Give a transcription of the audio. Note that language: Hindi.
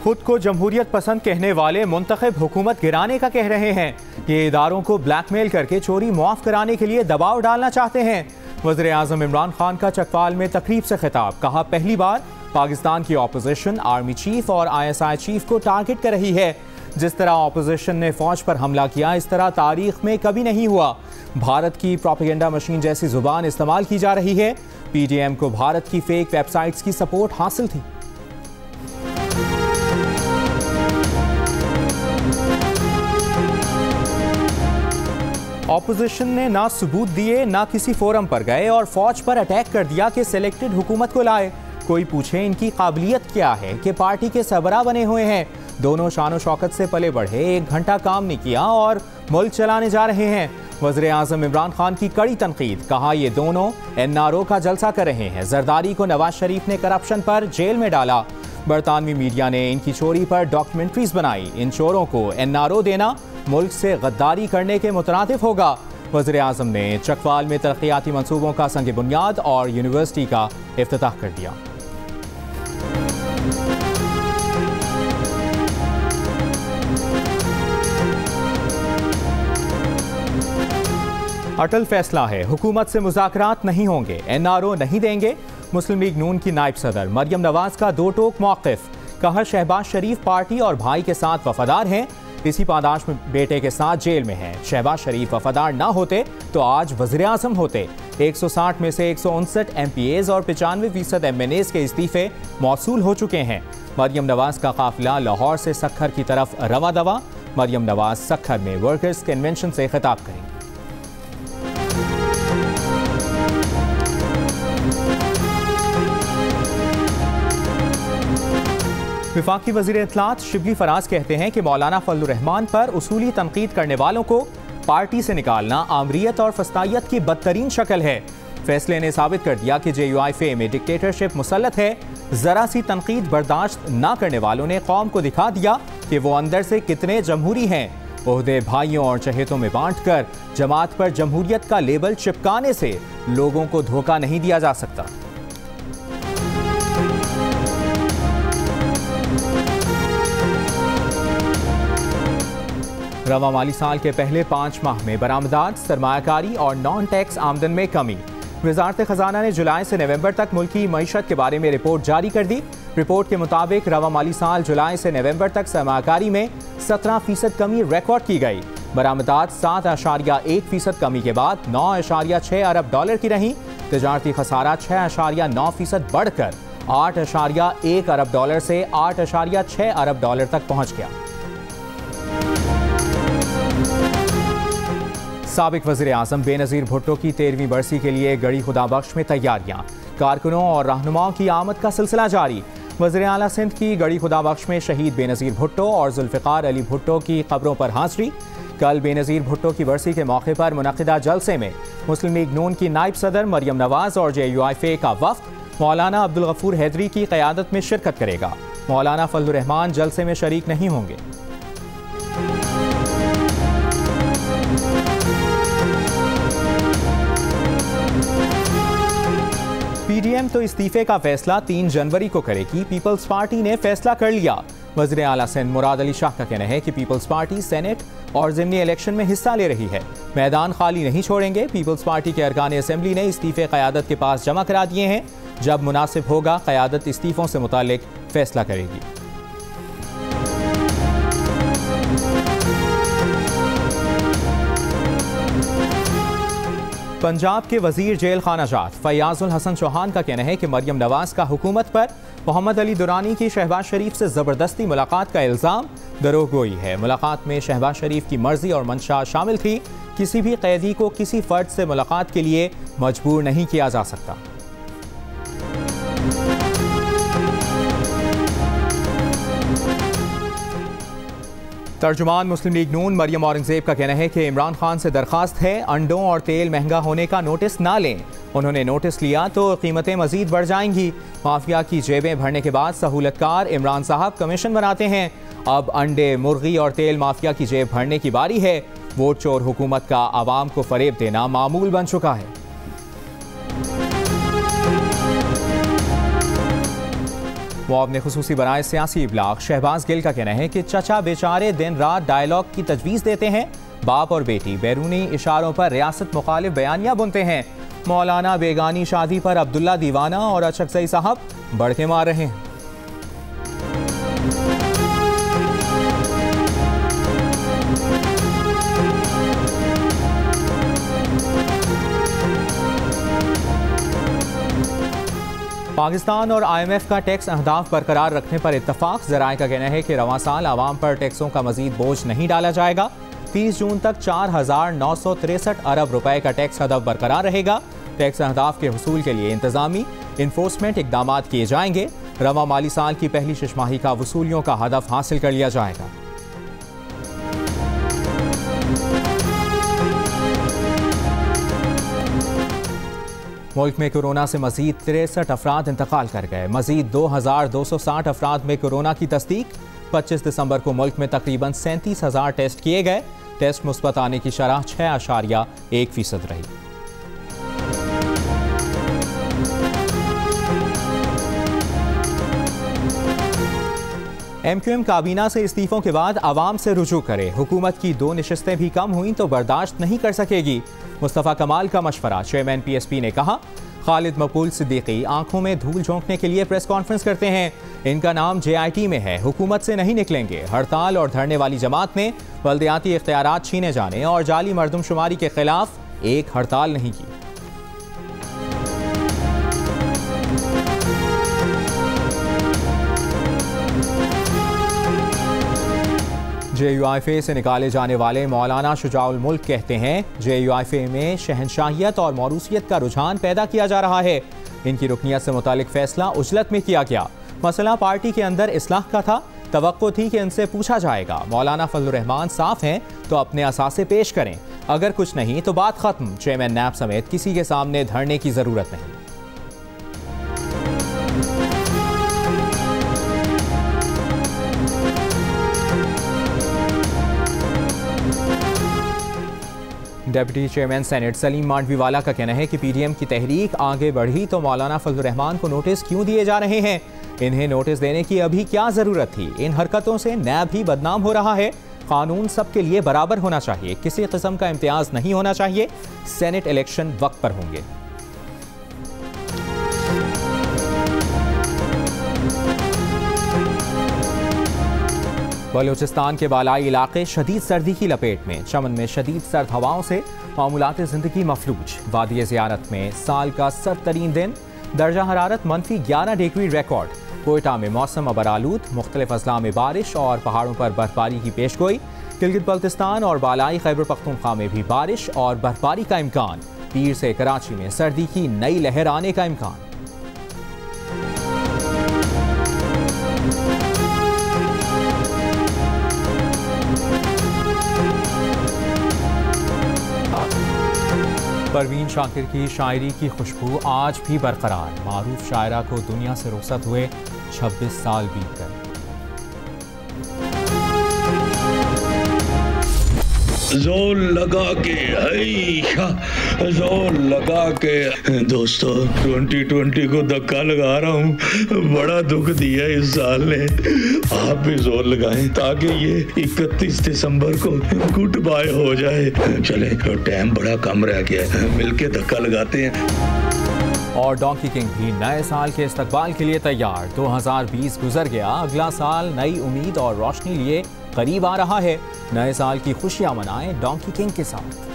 खुद को जमहूरियत पसंद कहने वाले मुंतखब हुकूमत गिराने का कह रहे हैं। ये इदारों को ब्लैकमेल करके चोरी मुआफ कराने के लिए दबाव डालना चाहते हैं। वज़ीर आज़म इमरान खान का चकवाल में तकरीब से खिताब, कहा पहली बार पाकिस्तान की ऑपोजिशन आर्मी चीफ और ISI चीफ को टारगेट कर रही है। जिस तरह ऑपोजिशन ने फौज पर हमला किया, इस तरह तारीख में कभी नहीं हुआ। भारत की प्रोपेगेंडा मशीन जैसी जुबान इस्तेमाल की जा रही है। PDM को भारत की फेक वेबसाइट्स की सपोर्ट हासिल थी। ऑपोजिशन ने ना सबूत दिए, ना किसी फोरम पर गए और फौज पर अटैक कर दिया कि सिलेक्टेड हुकूमत को लाए। कोई पूछे इनकी काबिलियत क्या है कि पार्टी के सरबराह बने हुए हैं। दोनों शान शौकत से पले बढ़े, 1 घंटा काम नहीं किया और मुल्क चलाने जा रहे हैं। वज़ीर आज़म इमरान खान की कड़ी तनकीद, कहा ये दोनों NRO का जलसा कर रहे हैं। जरदारी को नवाज शरीफ ने करप्शन पर जेल में डाला। बरतानवी मीडिया ने इनकी चोरी पर डॉक्यूमेंट्रीज बनाई। इन चोरों को NRO देना मुल्क से गद्दारी करने के मुतरादिफ होगा। वज़ीर आज़म ने चकवाल में तरक्याती मंसूबों का संग बुनियाद और यूनिवर्सिटी का इफ्तिताह कर दिया। अटल फैसला है, हुकूमत से मुज़ाकरात नहीं होंगे, NRO नहीं देंगे। मुस्लिम लीग नून की नायब सदर मरियम नवाज का दो टोक मौक़िफ़, कहा शहबाज शरीफ पार्टी और भाई के साथ वफादार हैं, इसी पादाश में बेटे के साथ जेल में हैं। शहबाज शरीफ वफादार ना होते तो आज वज़ीर आज़म होते। 160 में से 159 MPAs और 95% MNAs के इस्तीफे मौसूल हो चुके हैं। मरियम नवाज का काफिला लाहौर से सक्खर की तरफ रवा दवा। मरियम नवाज सक्खर में वर्कर्स कन्वेंशन से खिताब करेंगी। वफाकी वज़ीर इत्तलात शिबली फराज कहते हैं कि मौलाना फजलुर रहमान पर उसूली तनकीद करने वालों को पार्टी से निकालना आमरीयत और फस्तायत की बदतरीन शक्ल है। फैसले ने साबित कर दिया कि JUIFA में डिक्टेटरशिप मुसल्लत है। ज़रा सी तनकीद बर्दाश्त ना करने वालों ने कौम को दिखा दिया कि वो अंदर से कितने जमहूरी हैं। ओहदे भाइयों और चहेतों में बांट कर जमात पर जमहूरियत का लेबल चिपकाने से लोगों को धोखा नहीं दिया जा सकता। रवा माली साल के पहले 5 माह में बरामदात, सरमायाकारी और नॉन टैक्स आमदन में कमी। वज़ारत ख़जाना ने जुलाई से नवंबर तक मुल्की मईशत के बारे में रिपोर्ट जारी कर दी। रिपोर्ट के मुताबिक रवा माली साल जुलाई से नवंबर तक सरमायाकारी में 17% कमी रिकॉर्ड की गई। बरामदात 7.1% कमी के बाद $9.6 अरब की रहीं। तिजारती खसारा 6.9% बढ़कर $8.1 अरब से $8.6 अरब तक पहुँच गया। साबिक वज़ीर आज़म बेनज़ीर भुट्टो की 13वीं बरसी के लिए गड़ी खुदाबख्श में तैयारियां। कारकुनों और रहनुमाओं की आमद का सिलसिला जारी। वज़ीर आला सिंध की गड़ी खुदाबख्श में शहीद बेनज़ीर भुट्टो और जुल्फ़िकार अली भुट्टो की कब्रों पर हाज़री। कल बेनज़ीर भुट्टो की बरसी के मौके पर मुनक़िदा जलसे में मुस्लिम लीग नून की नायब सदर मरियम नवाज और JUIFA का वफ़द मौलाना अब्दुल गफूर हैदरी की क़यादत में शिरकत करेगा। मौलाना फजलुर रहमान जलसे में शरीक नहीं होंगे। PDM तो इस्तीफे का फैसला 3 जनवरी को करेगी। पीपल्स पार्टी ने फैसला कर लिया। वज़ीर आला सिंध मुराद अली शाह का कहना है कि पीपल्स पार्टी सेनेट और ज़िमनी इलेक्शन में हिस्सा ले रही है, मैदान खाली नहीं छोड़ेंगे। पीपल्स पार्टी के अरकान असेंबली ने इस्तीफे क़यादत के पास जमा करा दिए हैं। जब मुनासिब होगा क़यादत इस्तीफ़ों से मुतालिक फैसला करेगी। पंजाब के वजीर जेल खाना जात फयाजुल हसन चौहान का कहना है कि मरियम नवाज का हुकूमत पर मोहम्मद अली दुरानी की शहबाज शरीफ से ज़बरदस्ती मुलाकात का इल्ज़ाम दरोगोई है। मुलाकात में शहबाज शरीफ की मर्जी और मंशा शामिल थी। किसी भी कैदी को किसी फ़र्द से मुलाकात के लिए मजबूर नहीं किया जा सकता। तर्जुमान मुस्लिम लीग नून मरियम औरंगजेब का कहना है कि इमरान खान से दरख्वास्त है अंडों और तेल महंगा होने का नोटिस ना लें। उन्होंने नोटिस लिया तो कीमतें मजीद बढ़ जाएंगी। माफिया की जेबें भरने के बाद सहूलतकार इमरान साहब कमीशन बनाते हैं। अब अंडे, मुर्गी और तेल माफिया की जेब भरने की बारी है। वोट चोर हुकूमत का आवाम को फरेब देना मामूल बन चुका है। मौब ने खुसूसी बनाए सियासी इब्लाग। शहबाज गिल का कहना है कि चचा बेचारे दिन रात डायलॉग की तजवीज़ देते हैं। बाप और बेटी बैरूनी इशारों पर रियासत मुखालिफ बयानियां बुनते हैं। मौलाना बेगानी शादी पर अब्दुल्ला दीवाना और अचकजई साहब बढ़के मार रहे हैं। पाकिस्तान और IMF का टैक्स अहदाफ बरकरार रखने पर इत्तफाक। ज़राए का कहना है कि रवां साल आवाम पर टैक्सों का मजीद बोझ नहीं डाला जाएगा। 30 जून तक 4,963 अरब रुपए का टैक्स हदफ बरकरार रहेगा। टैक्स अहदाफ के हुसूल के लिए इंतजामी इन्फोर्समेंट इकदाम किए जाएंगे। रवां माली साल की पहली छमाही का वसूलियों का हदफ हासिल कर लिया जाएगा। मुल्क में कोरोना से मजीद 63 अफराद इंतकाल कर गए। मजीद 2,260 अफराद में कोरोना की तस्दीक। 25 दिसंबर को मुल्क में तकरीबन 37,000 टेस्ट किए गए। टेस्ट मुस्बत आने की शरह 6.1% रही। MQM काबीना से इस्तीफों के बाद आवाम से रुजू करे। हुकूमत की 2 नशिस्तें भी कम हुई तो बर्दाश्त नहीं कर सकेगी। मुस्तफ़ा कमाल का मशवरा। चेयरमैन PSP ने कहा, खालिद मकबूल सिद्दीकी आंखों में धूल झोंकने के लिए प्रेस कॉन्फ्रेंस करते हैं। इनका नाम JIT में है, हुकूमत से नहीं निकलेंगे। हड़ताल और धरने वाली जमात ने बल्दियाती इख्तियारात छीने जाने और जाली मरदमशुमारी के खिलाफ एक हड़ताल नहीं की। JUIFA से निकाले जाने वाले मौलाना शुजाउल मुल्क कहते हैं, JUIFA में शहनशाहियत और मौरूसियत का रुझान पैदा किया जा रहा है। इनकी रुकनियत से मुतालिक फैसला उजलत में किया गया। मसला पार्टी के अंदर इस्लाह का था। तवक्को थी कि इनसे पूछा जाएगा। मौलाना फजलुर रहमान साफ हैं तो अपने असासे पेश करें। अगर कुछ नहीं तो बात खत्म। चेयरमैन NAB समेत किसी के सामने धरने की जरूरत नहीं। Deputy chairman senate Saleem Mandviwala का कहना है कि PDM की तहरीक आगे बढ़ी तो मौलाना फजलुर रहमान को नोटिस क्यों दिए जा रहे हैं। इन्हें नोटिस देने की अभी क्या जरूरत थी। इन हरकतों से NAB भी बदनाम हो रहा है। कानून सबके लिए बराबर होना चाहिए, किसी किस्म का इम्तियाज नहीं होना चाहिए। सेनेट इलेक्शन वक्त पर होंगे। बलूचिस्तान के बालाई इलाके शदीद सर्दी की लपेट में। चमन में शदीद सर्द हवाओं से मामूलात ज़िंदगी मफलूज। वादी ज़ियारत में साल का सर्द तरीन दिन। दर्जा हरारत -11 डिग्री रिकॉर्ड। कोयटा में मौसम अबरालूद। मुख्तलिफ अजला में बारिश और पहाड़ों पर बर्फबारी की पेशगोई। गिलगित बल्तिस्तान और बालाई खैबर पख्तूनख्वा में भी बारिश और बर्फबारी का इम्कान। पीर से कराची में सर्दी की नई लहर आने का इम्कान। परवीन शाकिर की शायरी की खुशबू आज भी बरकरार। मारूफ शायरा को दुनिया से रुखसत हुए 26 साल बीत गए। जोर लगा के जोर लगा के दोस्तों 2020 को धक्का लगा रहा हूँ। बड़ा दुख दिया इस साल ने। आप भी जोर लगाएं ताकि ये 31 दिसंबर को गुड बाय हो जाए। चले टाइम बड़ा कम रह गया है, मिलके धक्का लगाते हैं। और डोंकी किंग भी नए साल के इस्तकबाल के लिए तैयार। 2020 गुजर गया, अगला साल नई उम्मीद और रोशनी लिए करीब आ रहा है। नए साल की खुशियां मनाएं डोंकी किंग के साथ।